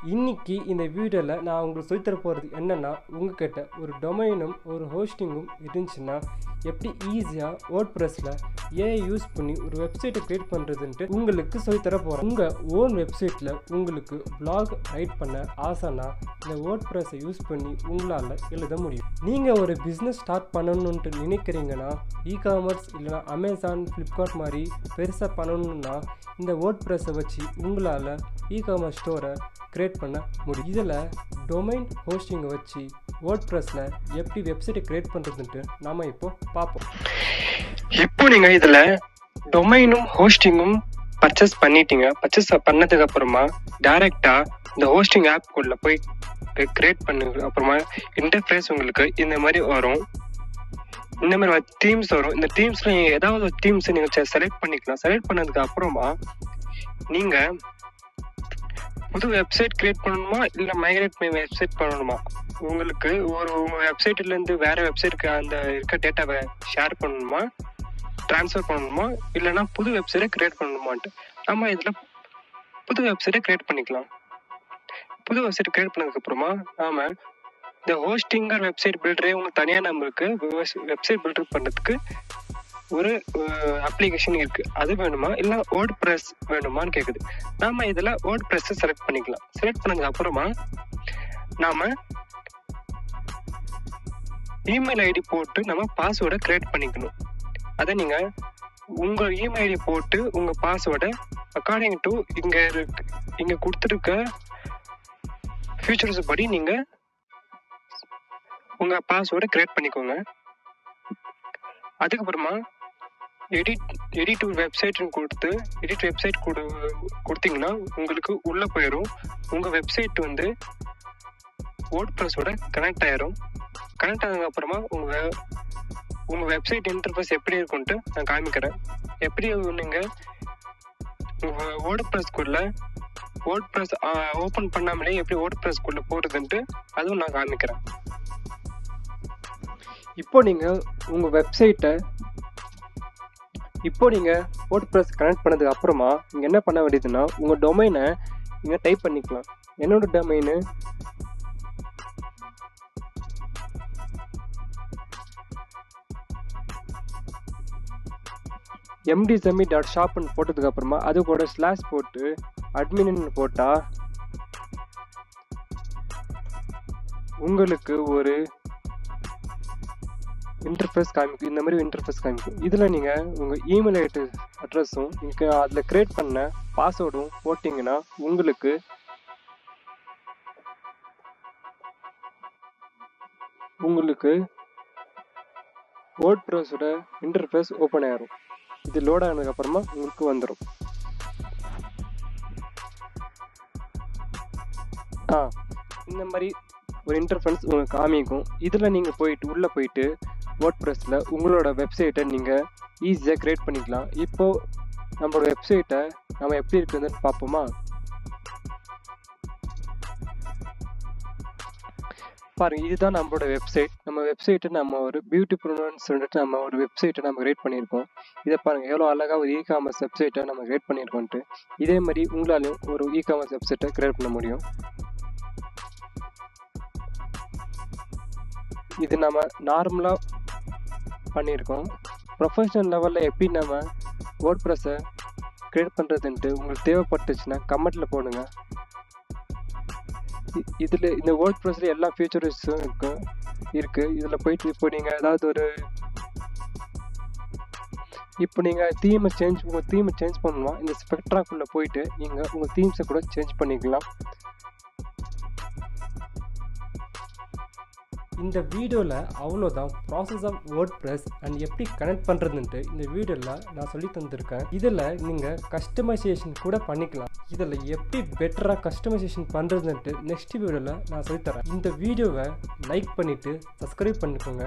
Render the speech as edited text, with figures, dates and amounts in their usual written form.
இன்னைக்கு இந்த வீடியோவில் நான் உங்களுக்கு சொல்லித்தர போகிறது என்னென்னா, உங்ககிட்ட ஒரு டொமைனும் ஒரு ஹோஸ்டிங்கும் இருந்துச்சுன்னா எப்படி ஈஸியாக வேர்ட்பிரஸில் ஏஐ யூஸ் பண்ணி ஒரு வெப்சைட்டை க்ரியேட் பண்ணுறதுன்ட்டு உங்களுக்கு சொல்லித்தர போகிறேன். உங்கள் ஓன் வெப்சைட்டில் உங்களுக்கு பிளாக் ரைட் பண்ண ஆசைனா இந்த வேர்ட்பிரஸை யூஸ் பண்ணி உங்களால் எழுத முடியும். நீங்கள் ஒரு பிஸ்னஸ் ஸ்டார்ட் பண்ணணுன்ட்டு நினைக்கிறீங்கன்னா, இ-காமர்ஸ் இல்லைனா அமேசான், ஃப்ளிப்கார்ட் மாதிரி பெருசாக பண்ணணுன்னா இந்த வேர்ட்பிரஸை வச்சு உங்களால் இ-காமர்ஸ் ஸ்டோரை க்ரியேட் பண்ண முடியும். இதில் டொமைன் ஹோஸ்டிங்கை வச்சு வேர்ட்பிரஸில் எப்படி வெப்சைட்டை க்ரியேட் பண்ணுறதுன்ட்டு நாம் இப்போ பார்ப்போம். இப்போ நீங்கள் இதில் டொமைனும் ஹோஸ்டிங்கும் பர்ச்சேஸ் பண்ணிட்டீங்க. பர்ச்சேஸ் பண்ணதுக்கு அப்புறமா டைரெக்டாக இந்த ஹோஸ்டிங் ஆப்குள்ளே போய் க்ரியேட் பண்ணதுக்கு அப்புறமா இன்டர்ஃபேஸ் உங்களுக்கு இந்த மாதிரி வரும். இந்த மாதிரி தீம்ஸ் வரும். இந்த தீம்ஸில் நீங்கள் ஏதாவது ஒரு தீம்ஸை நீங்கள் செலக்ட் பண்ணிக்கலாம். செலக்ட் பண்ணதுக்கு அப்புறமா நீங்கள் புது வெப்சைட் கிரியேட் பண்ணணுமா இல்லை மைக்ரேட் வெப்சைட் பண்ணணுமா, உங்களுக்கு உங்கள் வெப்சைட்லேருந்து வேறு வெப்சைட்டுக்கு அந்த இருக்க டேட்டாவை ஷேர் பண்ணணுமா, ட்ரான்ஸ்ஃபர் பண்ணணுமா, இல்லைனா புது வெப்சைட்டை கிரியேட் பண்ணணுமான்ட்டு நம்ம இதில் புது வெப்சைட்டை கிரியேட் பண்ணிக்கலாம். புது வெப்சைட் கிரியேட் பண்ணதுக்கப்புறமா நாம் இந்த ஹோஸ்டிங்கர் வெப்சைட் பில்டரே உங்களுக்கு தனியாக நம்மளுக்கு வெப்சைட் பில்டர் பண்ணுறதுக்கு ஒரு அப்ளிகேஷன் இருக்குது. அது வேணுமா இல்லை வேர்ட்பிரஸ் வேணுமான்னு கேட்குது. நாம் இதில் வேர்ட்பிரஸை செலக்ட் பண்ணிக்கலாம். செலக்ட் பண்ணதுக்கு அப்புறமா நாம் இமெயில் ஐடி போட்டு நம்ம பாஸ்வேர்டை கிரியேட் பண்ணிக்கணும். அதை நீங்கள் உங்கள் இமெயில் ஐடி போட்டு உங்கள் பாஸ்வேர்டை அக்கார்டிங் டு இங்கே கொடுத்துருக்க ஃபியூச்சர்ஸ் படி நீங்கள் உங்கள் பாஸ்வேர்டை கிரியேட் பண்ணிக்கோங்க. அதுக்கப்புறமா எடிட் வெப்சைட்னு கொடுத்து எடிட் வெப்சைட் கொடுத்தீங்கன்னா உங்களுக்கு உள்ளே போயிடும். உங்கள் வெப்சைட் வந்து வேர்ட்பிரஸோட கனெக்ட் ஆயிரும். கனெக்ட் ஆனதுக்கப்புறமா உங்கள் வெப்சைட் இன்டர்ஃபேஸ் எப்படி இருக்குன்ட்டு நான் காமிக்கிறேன். எப்படி நீங்கள் உங்கள் வேர்ட்பிரஸ் ஓப்பன் பண்ணாமலே எப்படி வேர்ட்பிரஸ்க்குள்ளே போகிறதுன்ட்டு அதுவும் நான் காமிக்கிறேன். இப்போ நீங்கள் வேர்ட்பிரஸ் கனெக்ட் பண்ணதுக்கு அப்புறமா நீங்கள் என்ன பண்ண வேண்டியதுன்னா, உங்கள் டொமைனை நீங்கள் டைப் பண்ணிக்கலாம். என்னோட டொமைனு mdzami.shopன்னு போட்டதுக்கு அப்புறமா அது கூட ஸ்லாஷ் போட்டு அட்மின்னு போட்டால் உங்களுக்கு ஒரு இன்டர்ஃபேஸ் காமிக்கும். இந்த மாதிரி இன்டர்ஃபேஸ் காமிக்கும். இதில் நீங்கள் உங்கள் இமெயில் ஐடி அட்ரஸும் நீங்கள் அதில் க்ரியேட் பண்ண பாஸ்வேர்டும் போட்டிங்கன்னா உங்களுக்கு வேர்ட்பிரஸோட இன்டர்ஃபேஸ் ஓப்பன் ஆயிரும். இது லோட் ஆனதுக்கப்புறமா உங்களுக்கு வந்துடும். இந்த மாதிரி ஒரு இன்டர்ஃபேஸ் உங்களுக்கு காமிக்கும். இதில் நீங்கள் உள்ளே போயிட்டு வேர்ட்பிரஸில் உங்களோட வெப்சைட்டை நீங்கள் ஈஸியாக க்ரியேட் பண்ணிக்கலாம். இப்போது நம்மளோட வெப்சைட்டை நம்ம எப்படி இருக்குதுன்னு பார்ப்போமா? பாருங்கள், இதுதான் நம்மளோட வெப்சைட். நம்ம வெப்சைட்டை நம்ம ஒரு பியூட்டிஃபுல்னு சொல்லிட்டு நம்ம ஒரு வெப்சைட்டை நம்ம க்ரியேட் பண்ணியிருக்கோம். இதை பாருங்கள், எவ்வளோ அழகாக ஒரு இ-காமர்ஸ் வெப்சைட்டை நம்ம க்ரியேட் பண்ணியிருக்கோன்ட்டு. இதே மாதிரி உங்களாலையும் ஒரு இ-காமர்ஸ் வெப்சைட்டை க்ரியேட் பண்ண முடியும். இது நம்ம நார்மலாக பண்ணியிருக்கோம். ப்ரொஃபஷனல் லெவலில் எப்படி நம்ம வேர்ட்பிரஸை க்ரியேட் பண்ணுறதுன்ட்டு உங்களுக்கு தேவைப்பட்டுச்சுன்னா கமெண்ட்டில் போடுங்க. இதில் இந்த வேர்ட்பிரஸில் எல்லா ஃபீச்சர்ஸும் இருக்குது. இதில் போயிட்டு இப்போ நீங்கள் ஏதாவது நீங்கள் உங்கள் தீமை சேஞ்ச் பண்ணணுமா, இந்த ஸ்பெக்ட்ராக்குள்ளே போயிட்டு நீங்கள் உங்கள் தீம்ஸை கூட சேஞ்ச் பண்ணிக்கலாம். இந்த வீடியோவில் அவ்வளோதான் ப்ராசஸ் ஆஃப் வேர்ட்பிரஸ் அண்ட் எப்படி கனெக்ட் பண்ணுறதுன்ட்டு இந்த வீடியோவில் நான் சொல்லி தந்திருக்கேன். இதில் நீங்கள் கஸ்டமைசேஷன் கூட பண்ணிக்கலாம். இதில் எப்படி பெட்டராக கஸ்டமைசேஷன் பண்ணுறதுன்ட்டு நெக்ஸ்ட் வீடியோவில் நான் சொல்லித்தரேன். இந்த வீடியோவை லைக் பண்ணிவிட்டு சப்ஸ்கிரைப் பண்ணிக்கோங்க.